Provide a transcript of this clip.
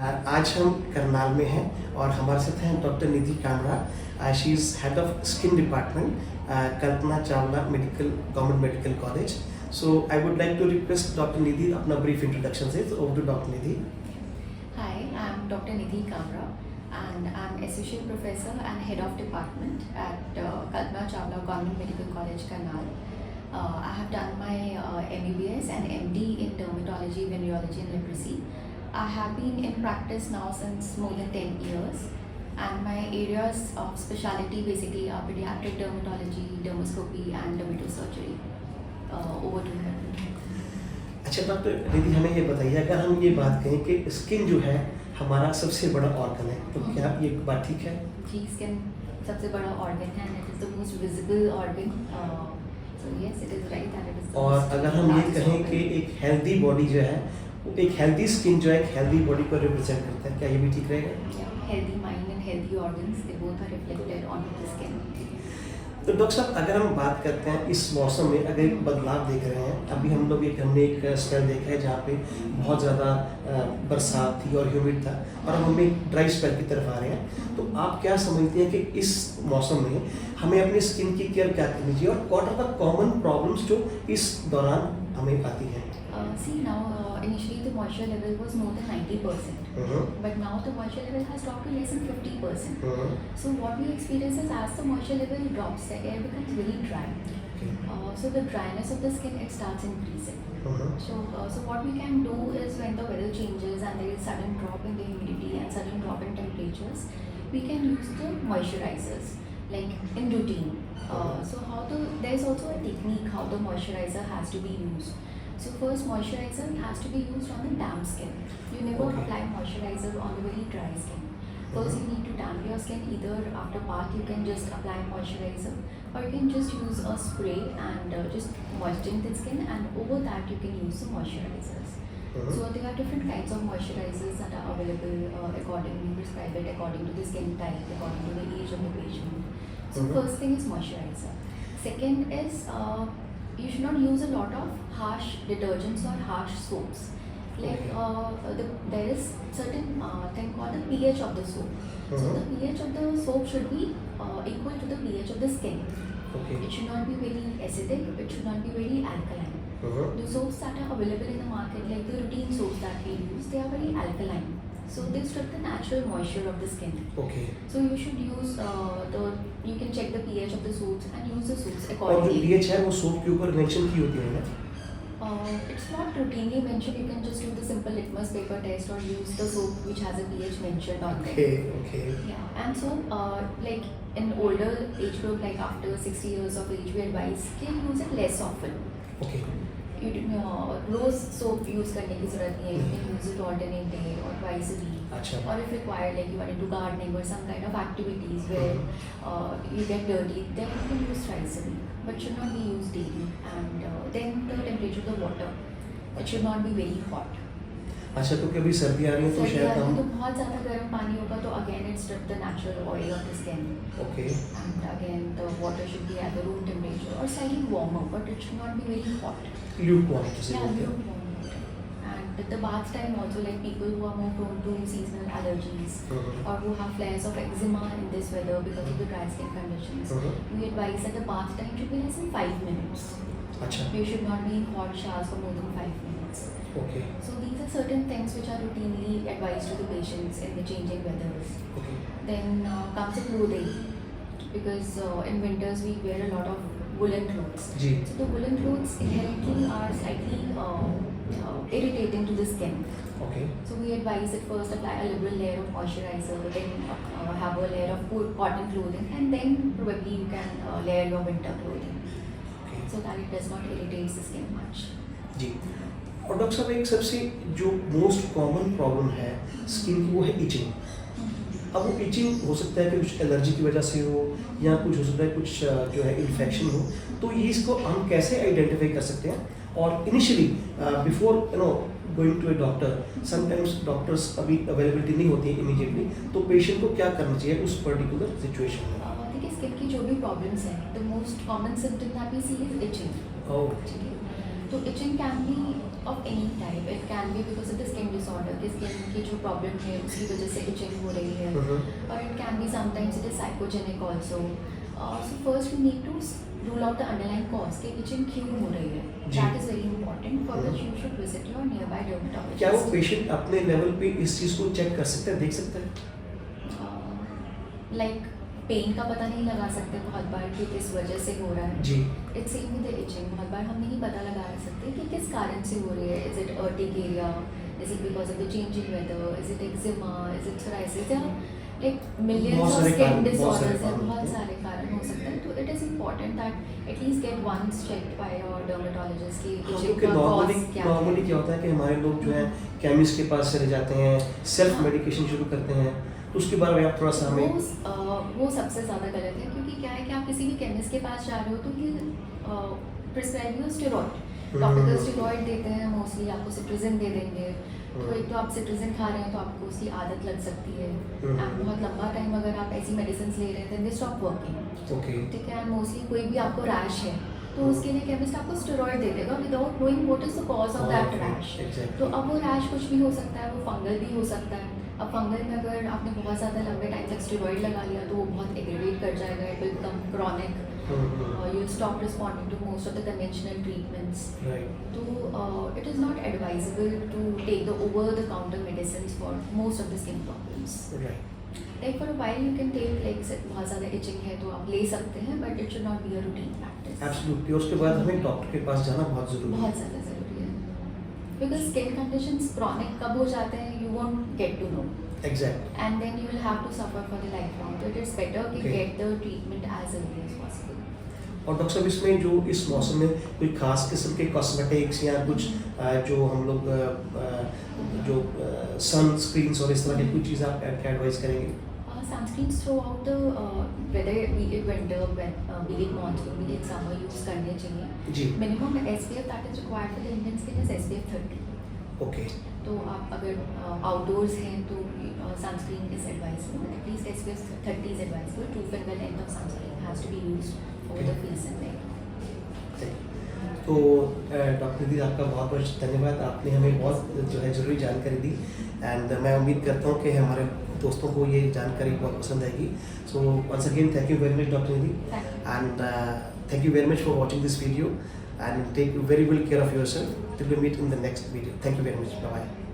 आज हम करनाल में हैं और हमारे साथ हैं doctor Nidhi Kamra. She is head of skin department, Kalpana Chawla medical government medical college. So I would like to request doctor Nidhi अपना ब्रीफ इंट्रोडक्शन से over to doctor Nidhi. Hi, I'm Dr. Nidhi Kamra and I'm Associate Professor and Head of Department at Kalpana Chawla Government Medical College, Karnal. I have done my MBBS and MD in Dermatology, Venereology and Leprosy. I have been in practice now since more than 10 years and my areas of specialty basically are pediatric dermatology, dermoscopy and dermatosurgery. Over to you. अच्छा doctor निधि, हमें ये बताइए, अगर हम ये बात कहें कि स्किन जो है हमारा सबसे बड़ा ऑर्गन है, तो क्या ये बात ठीक है? जी, स्किन सबसे बड़ा ऑर्गन है, it is the most visible organ, so yes it is right that it is. और अगर हम ये कहें कि एक हेल्दी बॉडी जो है, एक हेल्दी स्किन जो है एक हेल्दी बॉडी को रिप्रेजेंट करता है, क्या ये भी ठीक रहेगा? Healthy mind and healthy organs they both are reflected on the skin. तो डॉक्टर साहब, अगर हम बात करते हैं इस मौसम में, अगर एक बदलाव देख रहे हैं, अभी हम लोग हमने एक स्पेल देखा है जहाँ पे बहुत ज़्यादा बरसात थी और ह्यूमिड था, और अब हम एक ड्राई स्पेल की तरफ आ रहे हैं, तो आप क्या समझते हैं कि इस मौसम में हमें अपनी स्किन की केयर क्या करनी चाहिए, और what are the common problems जो इस दौरान हमें आती हैं? See now, initially the moisture level was more than 90%, but now the moisture level has dropped to less than 50%. So what we experience is as the moisture level drops, the air becomes very dry. So the dryness of the skin, it starts increasing. So what we can do is when the weather changes and there is sudden drop in the humidity and sudden drop in temperatures, we can use the moisturizers like in routine. There is also a technique how the moisturizer has to be used. So first, moisturizer has to be used on the damp skin. You never apply moisturizer on the very dry skin. First, you need to damp your skin. Either after bath, you can just apply moisturizer, or you can just use a spray and just moisten the skin, and over that you can use the moisturizers. So there are different kinds of moisturizers that are available accordingly prescribed it according to the skin type, according to the age of the patient. So first thing is moisturizer. Second is you should not use a lot of harsh detergents or harsh soaps. Like there is certain thing called the pH of the soap. So the pH of the soap should be equal to the pH of the skin. It should not be very acidic. It should not be very alkaline. The soaps that are available in the market, like the routine soaps that we use, they are very alkaline. So they strip the natural moisture of the skin. So you should use you can check the pH of the soaps and use the soaps accordingly. और जो pH है वो soap के ऊपर mention की होती है ना? It's not routinely mentioned. You can just do the simple litmus paper test or use the soap which has a pH mentioned on it. Okay. Yeah, and so like in older age group, like after 60 years of age, we advise can use it less often. रोज soap use करने की जरूरत नहीं है. You can use it alternate day or twice a week. Or if required, like you want to do gardening or some kind of activities where you get dirty, then you can use twice a week, but should not be used daily. And then the temperature of the water, it should not be very hot. अच्छा, तो कभी सर्दी आ रही है तो शायद हम तो बहुत ज़्यादा गर्म पानी होगा तो again it strips the natural oil of the skin. And again the water should be at the room temperature or slightly warmer, but it should not be very hot. Lukewarm. Lukewarm water. And at the bath time also, like people who are more prone to seasonal allergies or who have flares of eczema in this weather because of the dry skin conditions, we advise that the bath time should be less than 5 minutes. You should not be in hot showers for more than 5 minutes. So these are certain things which are routinely advised to the patients in the changing weathers. Then comes the clothing, because in winters we wear a lot of woolen clothes. So the woolen clothes inherently are slightly irritating to the skin. So we advise that first apply a liberal layer of moisturizer, then have a layer of cotton clothing, and then probably you can layer your winter clothing, so that it does not irritate the skin much. जी। और doctor साहब, एक सबसे जो most common problem है skin की वो है etching. अब वो इचिंग हो सकता है कि कुछ एलर्जी की वजह से हो, या कुछ हो सकता है कुछ जो है इन्फेक्शन हो, तो ये इसको हम कैसे आइडेंटिफाई कर सकते हैं? और initially before going to a doctor, sometimes doctors अभी अवेलेबिलिटी नहीं होती है इमीडिएटली, तो पेशेंट को क्या करना चाहिए उस पर्टिकुलर सिचुएशन में? देखिए, स्किन की जो भी प्रॉब्लम्स हैं, the most common symptom that we see is itching. ठीक है, तो itching can be of any type. It can be because of the skin disorder, कि skin की जो problem है उसकी वजह से itching हो रही है, or it can be sometimes it is psychogenic also. So first we need to rule out the underlying cause कि itching क्यों हो रही है. जी. That is very important, for which you should visit your nearby dermatologist. क्या वो patient अपने level पे इस चीज़ को चेक कर सकता है, देख सकता है? लाइक पेन का पता नहीं लगा सकते बहुत बार कि किस वजह से हो रहा है. जी. It's same with the itching. बहुत बार हम नहीं पता लगा सकते कि किस कारण से हो रही है. Is it urticaria, is it because of the changing weather, is it eczema, is it psoriasis, या लाइक मिलियंस बहुत ऑफ सारे स्किन कारण, बहुत सारे डिसऑर्डर्स हैं, कारण बहुत होते हैं। सारे कारण हो सकते हैं. तो it is important that at least get once checked by your dermatologist कि हाँ, itching क्योंकि का नॉर्मली cause क्या है. नॉर्मली क्या होता है कि हमारे लोग जो है केमिस्ट के पास चले जाते हैं, सेल्फ मेडिकेशन शुरू करते हैं, तो उसके बारे में आप थोड़ा सा हमें वो सबसे ज़्यादा गलत है, क्योंकि क्या है कि आप किसी भी केमिस्ट के पास जा रहे हो तो ये prescribe you steroid, topical steroid देते हैं मोस्टली. आपको सिट्रिजिन दे देंगे, तो एक तो आप सिट्रिजिन खा रहे हैं तो आपको उसकी आदत लग सकती है. एंड बहुत लंबा टाइम अगर आप ऐसी मेडिसिन ले रहे हैं then they stop working. Okay. ठीक है. एंड मोस्टली कोई भी आपको रैश है तो उसके लिए केमिस्ट आपको स्टेरॉइड दे देगा without knowing what is the cause of that rash. Exactly. तो अब वो रैश कुछ भी हो सकता है, वो फंगल भी हो सकता है. अब फंगल में अगर आपने बहुत ज़्यादा लंबे टाइम तक स्टेरॉइड लगा लिया तो वो बहुत एग्रेवेट कर जाएगा. It will become chronic. You stop responding to most of the conventional treatments. Right. So it is not advisable to take the over-the-counter medicines for most of the skin problems. Right. Like for a while you can take like बहुत ज़्यादा itching है तो आप ले सकते हैं, but it should not be a routine practice. Absolutely. उसके बाद हमें डॉक्टर के पास जाना बहुत ज़रूरी है. बहुत ज़्यादा ज़रूरी है. Because skin conditions chronic कब हो जाते हैं you won't get to know. Exactly. And then you will have to suffer for the lifelong. So it is better to Okay. get the treatment as early as possible. और doctor साहब इसमें जो इस मौसम में कोई खास किस्म के कॉस्मेटिक्स या कुछ जो हम लोग जो सन स्क्रीन्स और इस तरह की कोई चीज़ आप क्या एडवाइस करेंगे? Sunscreens throughout the whether be it winter, be it monsoon, be it summer use करने चाहिए. जी. Minimum SPF that is required for the Indian skin is SPF 30. Okay. तो आप अगर आउटडोर्स हैं तो sunscreen is advisable. At least SPF 30 is advisable. 2 finger length of sunscreen has to be used over the face and neck. तो doctor दीदी आपका बहुत बहुत धन्यवाद. आपने हमें बहुत जो है ज़रूरी जानकारी दी एंड मैं उम्मीद करता हूँ कि हमारे दोस्तों को ये जानकारी बहुत पसंद आएगी. So once again thank you very much doctor दीदी Thank you. And thank you very much for watching this video and take very well care of yourself till we meet in the next video. Thank you very much. Bye bye.